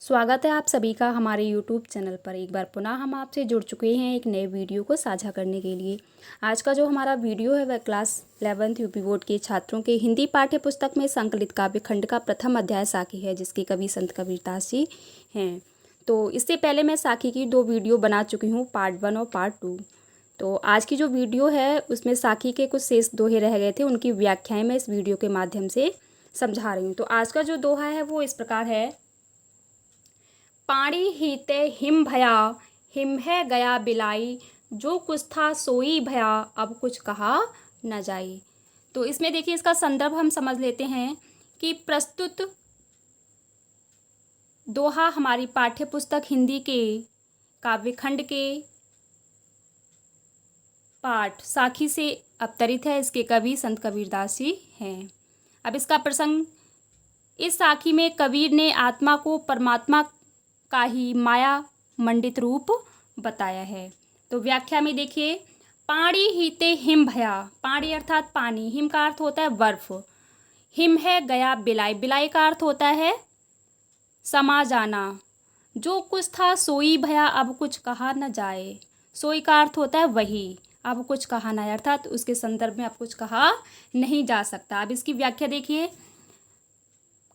स्वागत है आप सभी का हमारे YouTube चैनल पर। एक बार पुनः हम आपसे जुड़ चुके हैं एक नए वीडियो को साझा करने के लिए। आज का जो हमारा वीडियो है वह क्लास 11th यूपी बोर्ड के छात्रों के हिंदी पाठ्य पुस्तक में संकलित काव्य खंड का प्रथम अध्याय साखी है, जिसके कवि संत कबीरदास जी हैं। तो इससे पहले मैं साखी की 2 वीडियो बना चुकी हूँ, पार्ट 1 और पार्ट 2। तो आज की जो वीडियो है उसमें साखी के कुछ शेष दोहे रह गए थे, उनकी व्याख्याएँ मैं इस वीडियो के माध्यम से समझा रही हूँ। तो आज का जो दोहा है वो इस प्रकार है। पाणी हीते हिम भया, हिम है गया बिलाई, जो कुछ था सोई भया, अब कुछ कहा न जाई। तो इसमें देखिए, इसका संदर्भ हम समझ लेते हैं कि प्रस्तुत दोहा हमारी पाठ्य पुस्तक हिंदी के काव्यखंड के पाठ साखी से अवतरित है। इसके कवि संत कबीरदास जी हैं। अब इसका प्रसंग, इस साखी में कबीर ने आत्मा को परमात्मा का ही माया मंडित रूप बताया है। तो व्याख्या में देखिए, पाणी हीते हिम भया, पाणी अर्थात पानी, हिम का अर्थ होता है बर्फ, हिम है गया बिलाई, बिलाई का अर्थ होता है समा जाना, जो कुछ था सोई भया, अब कुछ कहा न जाए, सोई का अर्थ होता है वही, अब कुछ कहा न जाए, अर्थात उसके संदर्भ में अब कुछ कहा नहीं जा सकता। अब इसकी व्याख्या देखिए,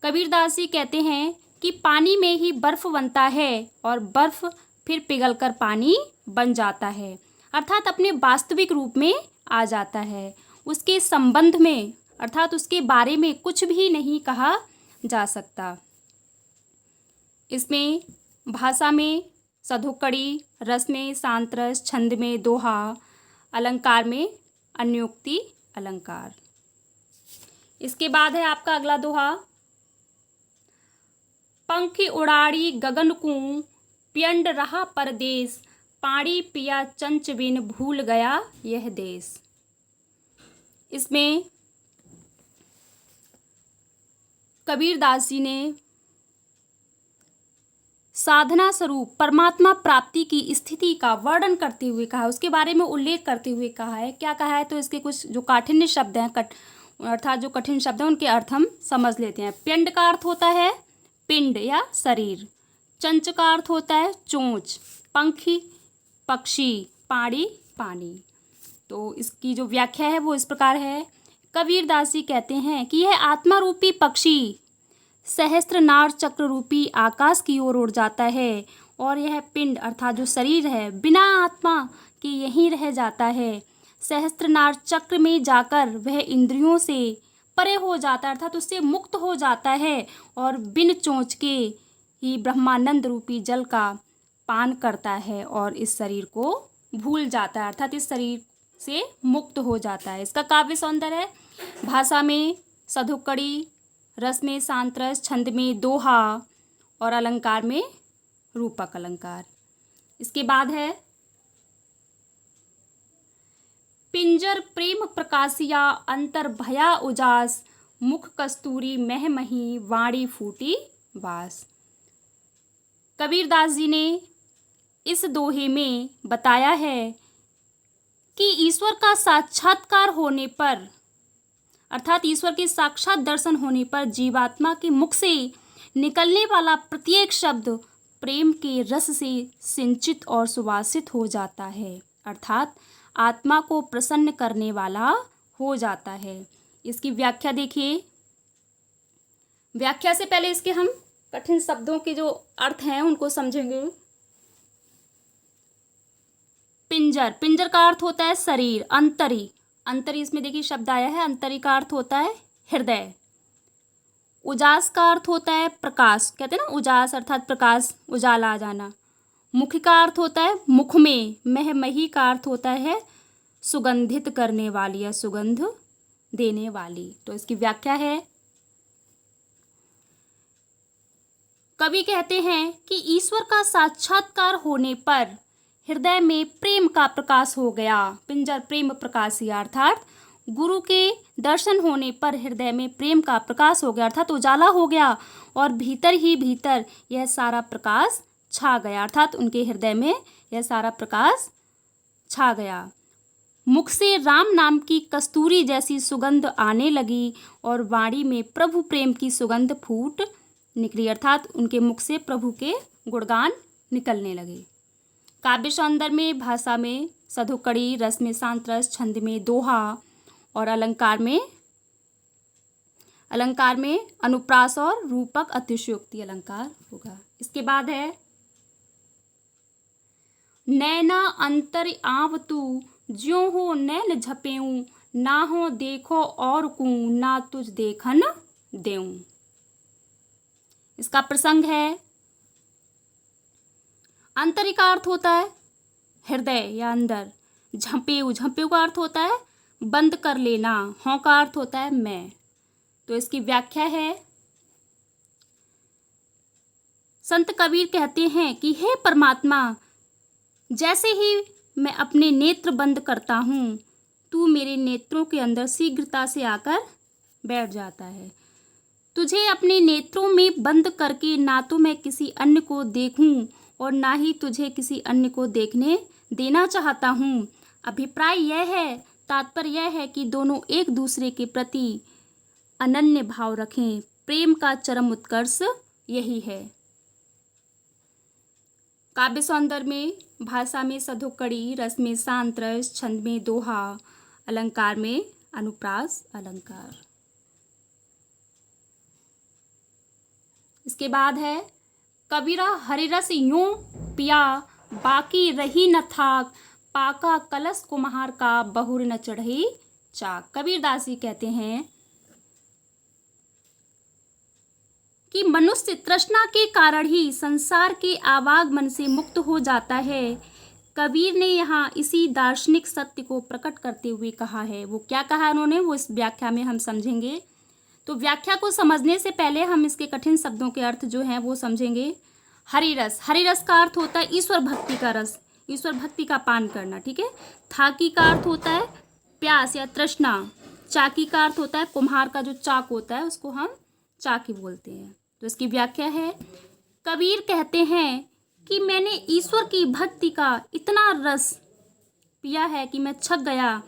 कबीरदास जी कहते हैं कि पानी में ही बर्फ बनता है और बर्फ फिर पिघलकर पानी बन जाता है, अर्थात अपने वास्तविक रूप में आ जाता है। उसके संबंध में अर्थात उसके बारे में कुछ भी नहीं कहा जा सकता। इसमें भाषा में सधुक्कड़ी, रस में सांतरस, छंद में दोहा, अलंकार में अन्योक्ति अलंकार। इसके बाद है आपका अगला दोहा। पंखी उड़ाड़ी गगन को, पियंड रहा परदेश, पानी पिया चंच बिन, भूल गया यह देश। इसमें कबीरदास जी ने साधना स्वरूप परमात्मा प्राप्ति की स्थिति का वर्णन करते हुए कहा, उसके बारे में उल्लेख करते हुए कहा है। क्या कहा है, तो इसके कुछ जो काठिन्य शब्द हैं, अर्थात जो कठिन शब्द हैं, उनके अर्थ हम समझ लेते हैं। पिंड का अर्थ होता है पिंड या शरीर, चंच का अर्थ होता है चोंच, पंखी पक्षी, पाड़ी पानी। तो इसकी जो व्याख्या है वो इस प्रकार है। कबीरदास जी कहते हैं कि यह आत्मा रूपी पक्षी सहस्त्र नार चक्र रूपी आकाश की ओर उड़ जाता है, और यह पिंड अर्थात जो शरीर है बिना आत्मा के यहीं रह जाता है। सहस्त्र नार चक्र में जाकर वह इंद्रियों से परे हो जाता है, अर्थात उससे मुक्त हो जाता है, और बिन चोंच के ही ब्रह्मानंद रूपी जल का पान करता है और इस शरीर को भूल जाता है, अर्थात इस शरीर से मुक्त हो जाता है। इसका काव्य सौंदर्य है, भाषा में सधुक्कड़ी, रस में सांतरस, छंद में दोहा और अलंकार में रूपक अलंकार। इसके बाद है पिंजर प्रेम प्रकाशिया, अंतर भया उजास, मुख कस्तूरी मह मही, वाणी फूटी बास। कबीरदास जी ने इस दोहे में बताया है कि ईश्वर का साक्षात्कार होने पर, अर्थात ईश्वर के साक्षात दर्शन होने पर जीवात्मा के मुख से निकलने वाला प्रत्येक शब्द प्रेम के रस से सिंचित और सुवासित हो जाता है, अर्थात आत्मा को प्रसन्न करने वाला हो जाता है। इसकी व्याख्या देखिए। व्याख्या से पहले इसके हम कठिन शब्दों के जो अर्थ हैं उनको समझेंगे। पिंजर, पिंजर का अर्थ होता है शरीर, अंतरी, अंतरी इसमें देखिए शब्द आया है, अंतरी का अर्थ होता है हृदय। उजास का अर्थ होता है प्रकाश, कहते हैं ना उजास अर्थात प्रकाश, उजाला आ जाना। मुख का अर्थ होता है मुख में, महमही का अर्थ होता है सुगंधित करने वाली या सुगंध देने वाली। तो इसकी व्याख्या है, कवि कहते हैं कि ईश्वर का साक्षात्कार होने पर हृदय में प्रेम का प्रकाश हो गया। पिंजर प्रेम प्रकाशी, अर्थात गुरु के दर्शन होने पर हृदय में प्रेम का प्रकाश हो गया, अर्थात उजाला हो गया, और भीतर ही भीतर यह सारा प्रकाश छा गया, अर्थात उनके हृदय में यह सारा प्रकाश छा गया। मुख से राम नाम की कस्तूरी जैसी सुगंध आने लगी और वाणी में प्रभु प्रेम की सुगंध फूट निकली, अर्थात उनके मुख से प्रभु के गुणगान निकलने लगे। काव्य सौंदर्य में, भाषा में साधुकड़ी, रस में शांत रस, छंद में दोहा और अलंकार में अनुप्रास और रूपक अतिशयोक्ति अलंकार होगा। इसके बाद है नैना अंतर आव तू ज्यों हो नैन झपेऊं, ना हो देखो और कूं, ना तुझ देखन देऊं। इसका प्रसंग है अंतरी का अर्थ होता है हृदय या अंदर, झपेऊ, झपेऊ का अर्थ होता है बंद कर लेना, हों का अर्थ होता है मैं। तो इसकी व्याख्या है, संत कबीर कहते हैं कि हे परमात्मा, जैसे ही मैं अपने नेत्र बंद करता हूँ, तू मेरे नेत्रों के अंदर शीघ्रता से आकर बैठ जाता है। तुझे अपने नेत्रों में बंद करके ना तो मैं किसी अन्य को देखूं और ना ही तुझे किसी अन्य को देखने देना चाहता हूँ। अभिप्राय यह है, तात्पर्य यह है कि दोनों एक दूसरे के प्रति अनन्य भाव रखें। प्रेम का चरम उत्कर्ष यही है। काव्य सौंदर्य में, भाषा में साधुकड़ी, रस में शांत रस, छंद में दोहा, अलंकार में अनुप्रास अलंकार। इसके बाद है कबीरा हरिरस यूं पिया, बाकी रही न थाक, पाका कलश कुम्हार का, बहुर न चढ़ी चाक। कबीरदास जी कहते हैं कि मनुष्य तृष्णा के कारण ही संसार के आवागमन से मुक्त हो जाता है। कबीर ने यहाँ इसी दार्शनिक सत्य को प्रकट करते हुए कहा है। वो क्या कहा उन्होंने, वो इस व्याख्या में हम समझेंगे। तो व्याख्या को समझने से पहले हम इसके कठिन शब्दों के अर्थ जो हैं वो समझेंगे। हरिरस, हरिरस का अर्थ होता है ईश्वर भक्ति का रस, ईश्वर भक्ति का पान करना, ठीक है। थाकी का अर्थ होता है प्यास या तृष्णा। चाकी का अर्थ होता है कुम्हार का जो चाक होता है उसको हम चाकी बोलते हैं। तो इसकी व्याख्या है, कबीर कहते हैं कि मैंने ईश्वर की भक्ति का इतना रस पिया है कि मैं छक गया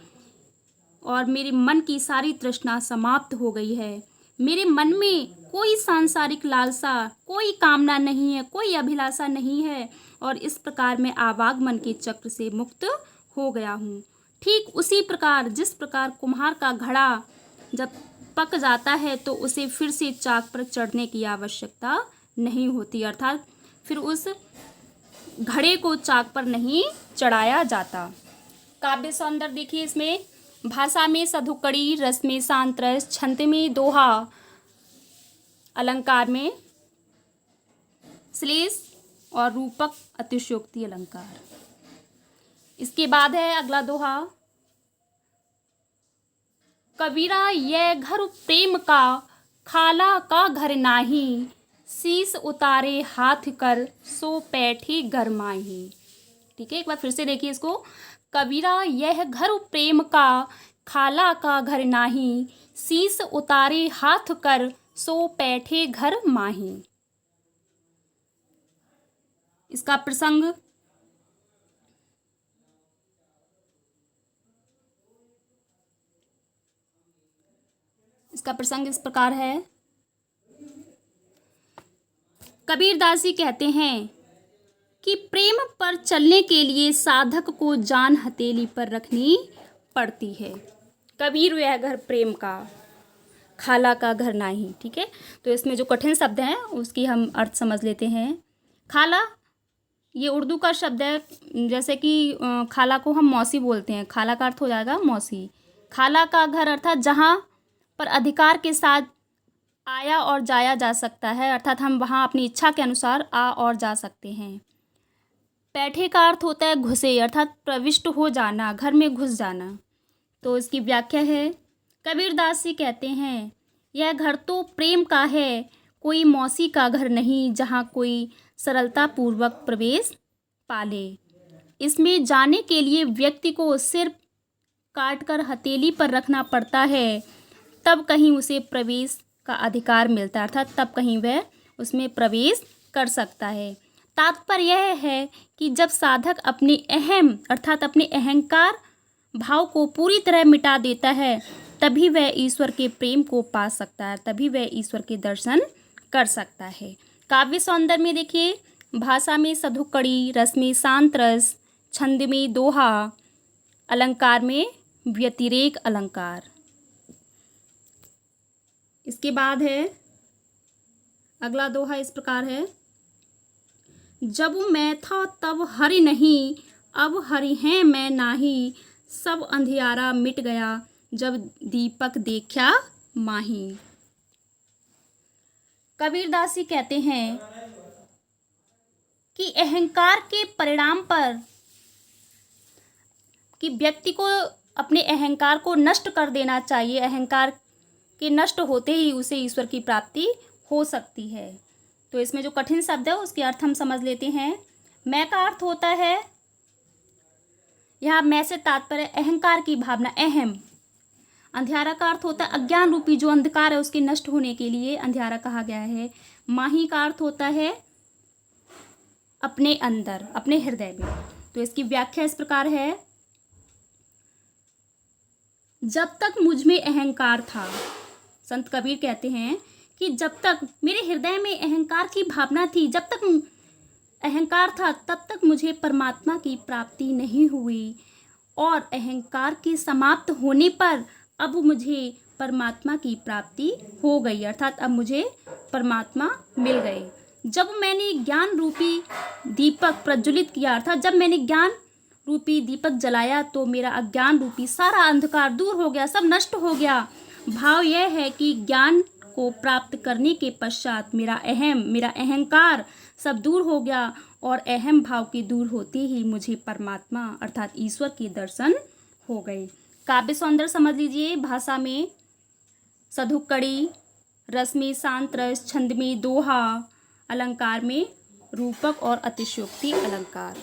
और मेरे मन की सारी तृष्णा समाप्त हो गई है। मेरे मन में कोई सांसारिक लालसा, कोई कामना नहीं है, कोई अभिलाषा नहीं है और इस प्रकार मैं आवागमन के चक्र से मुक्त हो गया हूँ। ठीक उसी प्रकार जिस प्रकार कुम्हार का घड़ा जब पक जाता है तो उसे फिर से चाक पर चढ़ने की आवश्यकता नहीं होती, अर्थात फिर उस घड़े को चाक पर नहीं चढ़ाया जाता। काव्य सौंदर्य देखिए, इसमें भाषा में साधुकड़ी, रस में शांत रस, छंद में दोहा, अलंकार में श्लेष और रूपक अतिशयोक्ति अलंकार। इसके बाद है अगला दोहा, कबीरा यह घर प्रेम का, खाला का घर नाही, शीस उतारे हाथ कर, सो पैठी घर माही। ठीक है, एक बार फिर से देखिए इसको। कबीरा यह घर प्रेम का, खाला का घर नाही, शीस उतारे हाथ कर, सो पैठे घर माही। इसका प्रसंग, इस प्रकार है। कबीरदास जी कहते हैं कि प्रेम पर चलने के लिए साधक को जान हथेली पर रखनी पड़ती है। कबीर यह घर प्रेम का, खाला का घर नाही। ठीक है, तो इसमें जो कठिन शब्द हैं उसकी हम अर्थ समझ लेते हैं। खाला ये उर्दू का शब्द है, जैसे कि खाला को हम मौसी बोलते हैं, खाला का अर्थ हो जाएगा मौसी। खाला का घर अर्थात जहाँ पर अधिकार के साथ आया और जाया जा सकता है, अर्थात हम वहाँ अपनी इच्छा के अनुसार आ और जा सकते हैं। पैठे का अर्थ होता है घुसे, अर्थात प्रविष्ट हो जाना, घर में घुस जाना। तो इसकी व्याख्या है, कबीरदास जी कहते हैं यह घर तो प्रेम का है, कोई मौसी का घर नहीं जहाँ कोई सरलता पूर्वक प्रवेश पाले। इसमें जाने के लिए व्यक्ति को सिर काटकर हथेली पर रखना पड़ता है, तब कहीं उसे प्रवेश का अधिकार मिलता है, अर्थात तब कहीं वह उसमें प्रवेश कर सकता है। तात्पर्य यह है कि जब साधक अपने अहम अर्थात अपने अहंकार भाव को पूरी तरह मिटा देता है, तभी वह ईश्वर के प्रेम को पा सकता है, तभी वह ईश्वर के दर्शन कर सकता है। काव्य सौंदर्य में देखिए, भाषा में सधुकड़ी, रस में शांत रस, छंद में दोहा, अलंकार में व्यतिरेक अलंकार। इसके बाद है अगला दोहा इस प्रकार है, जब मैं था तब हरि नहीं, अब हरि हैं मैं नाही, सब अंधियारा मिट गया, जब दीपक देखा माही। कबीरदास जी कहते हैं कि अहंकार के परिणाम पर, कि व्यक्ति को अपने अहंकार को नष्ट कर देना चाहिए, अहंकार के नष्ट होते ही उसे ईश्वर की प्राप्ति हो सकती है। तो इसमें जो कठिन शब्द है उसके अर्थ हम समझ लेते हैं। मैं का अर्थ होता है, यहाँ मैं से तात्पर्य अहंकार की भावना, अहम। अंधियारा का अर्थ होता है अज्ञान रूपी जो अंधकार है उसके नष्ट होने के लिए अंधियारा कहा गया है। माही का अर्थ होता है अपने अंदर, अपने हृदय में। तो इसकी व्याख्या इस प्रकार है, जब तक मुझ में अहंकार था, संत कबीर कहते हैं कि जब तक मेरे हृदय में अहंकार की भावना थी, जब तक अहंकार था तब तक मुझे परमात्मा की प्राप्ति नहीं हुई, और अहंकार के समाप्त होने पर अब मुझे परमात्मा की प्राप्ति हो गई, अर्थात अब मुझे परमात्मा मिल गए। जब मैंने ज्ञान रूपी दीपक प्रज्वलित किया, अर्थात जब मैंने ज्ञान रूपी दीपक जलाया तो मेरा अज्ञान रूपी सारा अंधकार दूर हो गया, सब नष्ट हो गया। भाव यह है कि ज्ञान को प्राप्त करने के पश्चात मेरा अहंकार सब दूर हो गया, और अहम भाव के दूर होते ही मुझे परमात्मा अर्थात ईश्वर के दर्शन हो गए। काव्य सौंदर्य समझ लीजिए, भाषा में सधुकड़ी, रस में शांत रस, छंद में दोहा, अलंकार में रूपक और अतिशयोक्ति अलंकार।